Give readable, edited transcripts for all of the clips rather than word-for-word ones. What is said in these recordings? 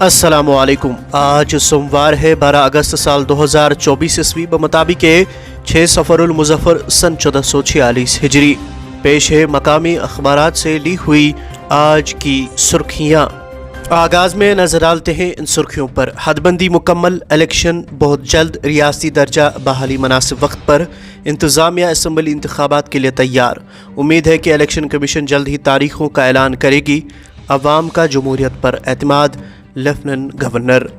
अस्सलामुअलैकुम। आज सोमवार है 12 अगस्त साल 2024 ईस्वी बमुताबिक 6 सफरुल मुज़फ़्फ़र सन 1446 हिजरी। पेश है मकामी अखबारात से ली हुई आज की सुर्खियाँ। आगाज़ में नजर डालते हैं इन सुर्खियों पर। हदबंदी मुकम्मल, इलेक्शन बहुत जल्द, रियासती दर्जा बहाली मुनासिब वक्त पर, इंतज़ामिया असम्बली इंतखाबात के लिए तैयार। उम्मीद है कि इलेक्शन कमीशन जल्द ही तारीखों का ऐलान करेगी। अवाम का जमहूरियत पर एतमाद, लेफ्टिनेंट गवर्नर।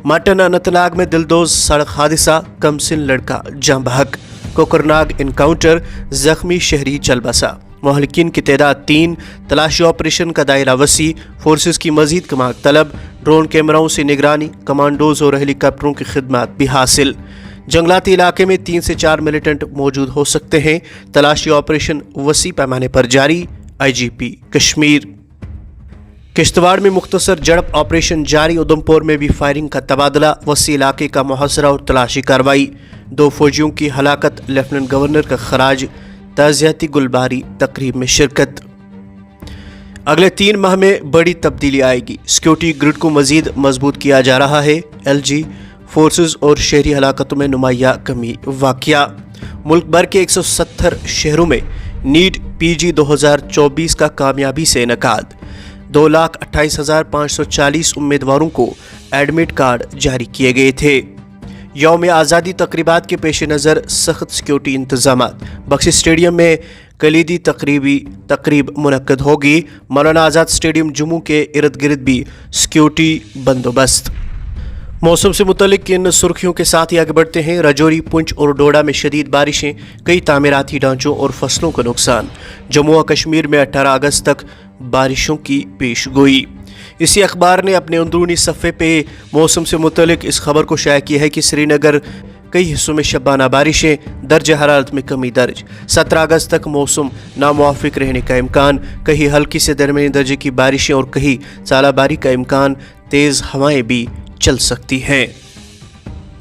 मटन अनंतनाग में दिलदोज सड़क हादसा, कमसिन लड़का जाँ बहक। कोकरनाग इनकाउंटर, जख्मी शहरी चल बसा। महलिकीन की तादाद 3। तलाशी ऑपरेशन का दायरा वसी, फोर्सेस की मजीद कमाक तलब। ड्रोन कैमराओं से निगरानी, कमांडोज और हेलीकॉप्टरों की खिदमत भी हासिल। जंगलाती इलाके में 3 से 4 मिलिटेंट मौजूद हो सकते हैं। तलाशी ऑपरेशन वसी पैमाने पर जारी। IGP कश्मीर। किश्तवाड़ में मुख्तसर झड़प ऑपरेशन जारी। उधमपुर में भी फायरिंग का तबादला, वसी इलाके का मुहासरा और तलाशी कार्रवाई। 2 फौजियों की हलाकत, लेफ्टिनेंट गवर्नर का खराज। ताज़ियाती गुलबारी तकरीब में शिरकत। अगले 3 माह में बड़ी तब्दीली आएगी। सिक्योरिटी ग्रिड को मजीद मजबूत किया जा रहा है। LG फोर्सेस और शहरी हलाकतों में नुमाया कमी वाक़या। मुल्क भर के 170 शहरों में नीट PG 2024 का कामयाबी से इनेकाद। 2,28,540 उम्मीदवारों को एडमिट कार्ड जारी किए गए थे। यौम आज़ादी तकरीबात के पेश नज़र सख्त सिक्योरिटी इंतजामात। बख्शी स्टेडियम में कलीदी तकरीब मुनक्कद होगी। मौलाना आज़ाद स्टेडियम जम्मू के इर्द गिर्द भी सिक्योरिटी बंदोबस्त। मौसम से मुतल्लिक इन सुर्खियों के साथ ही आगे बढ़ते हैं। राजौरी, पुंछ और डोडा में शदीद बारिशें, कई तामीराती ढांचों और फसलों को नुकसान। जम्मू और कश्मीर में 18 अगस्त तक बारिशों की पेशगोई। इसी अखबार ने अपने अंदरूनी सफ़े पे मौसम से मुतल्लिक इस खबर को शाया किया है कि श्रीनगर कई हिस्सों में शबाना बारिशें, दर्ज हरारत में कमी दर्ज। 17 अगस्त तक मौसम नामुवाफिक रहने का इम्कान, कहीं हल्की से दरमियानी दर्जे की बारिशें और कहीं सालाबारी का इम्कान। तेज़ हवाएं भी चल सकती हैं।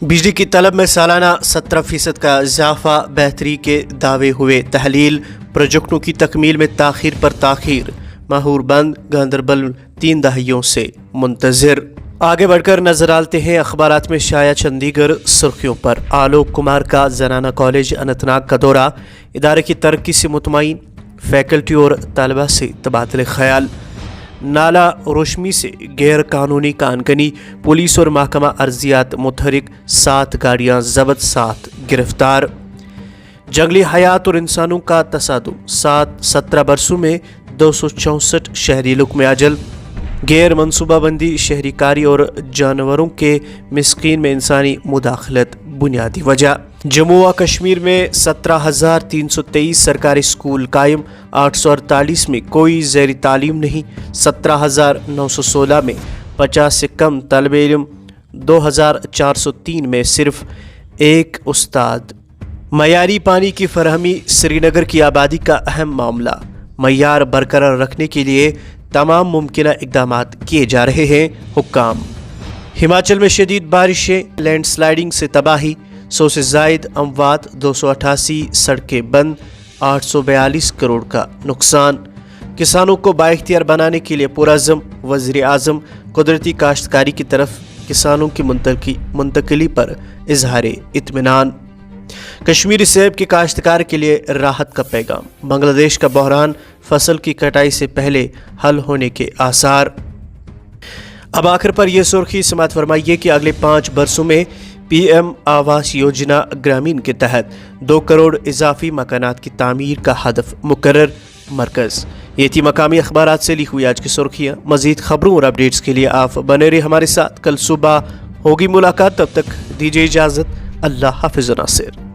बिजली की तलब में सालाना 17% का इजाफा, बेहतरी के दावे हुए तहलील। प्रोजेक्टों की तकमील में ताखीर पर ताखीर। माहौर बंद, गांदरबल 3 दहाइयों से मुंतज़िर। आगे बढ़कर नजर डालते हैं अखबारात में शाया चंडीगढ़ सुर्खियों पर। आलोक कुमार का जनाना कॉलेज अनंतनाग का दौरा, इदारे की तरक्की से मुतमईन, फैकल्टी और तलबा से तबादले ख्याल। नाला रोशमी से गैर कानूनी कानकनी, पुलिस और महकमा अर्जियात मुतहरिक, 7 गाड़ियां जब्त, 7 गिरफ्तार। जंगली हयात और इंसानों का तसादुम, 17 बरसों में 264 शहरी लुक में अजल। गैर मनसूबाबंदी, शहरीकारी और जानवरों के मिस्कीन में इंसानी मुदाखलत बुनियादी वजह। जम्मू व कश्मीर में 17,323 सरकारी स्कूल कायम, 848 में कोई ज़ेरी तालीम नहीं। 17,916 में 50 से कम तलब इल्म, 2,403 में सिर्फ 1 उस्ताद। मयारी पानी की फरहमी श्रीनगर की आबादी का अहम मामला। मयार बरकरार रखने के लिए तमाम मुमकिन इक़दामात किए जा रहे हैं। हुक्काम। हिमाचल में शदीद बारिशें, लैंडस्लाइडिंग से तबाही, 100 से ज़ायद अमवात, 288 सड़कें बंद, 842 करोड़ का नुकसान। किसानों को बाइख्तियार बनाने के लिए पुरअज़म। वज़ीर आज़म कुदरती काश्तकारी की तरफ किसानों की मुंतकिली पर इजहार इत्मीनान। कश्मीरी सेब के काश्तकार के लिए राहत का पैगाम। बांग्लादेश का बहरान, फसल की कटाई से पहले हल होने के आसार। अब आखिर पर यह सुर्खी समात फरमाइए कि अगले 5 बरसों में PM आवास योजना ग्रामीण के तहत 2 करोड़ इजाफी मकानात की तामीर का हदफ मुकर्रर। मरकज़। ये थी मकामी अखबारात से ली हुई आज की सुर्खियाँ। मज़ीद खबरों और अपडेट्स के लिए आप बने रहिए हमारे साथ। कल सुबह होगी मुलाकात, तब तक दीजिए इजाज़त। अल्लाह हाफ़िज़ नासिर।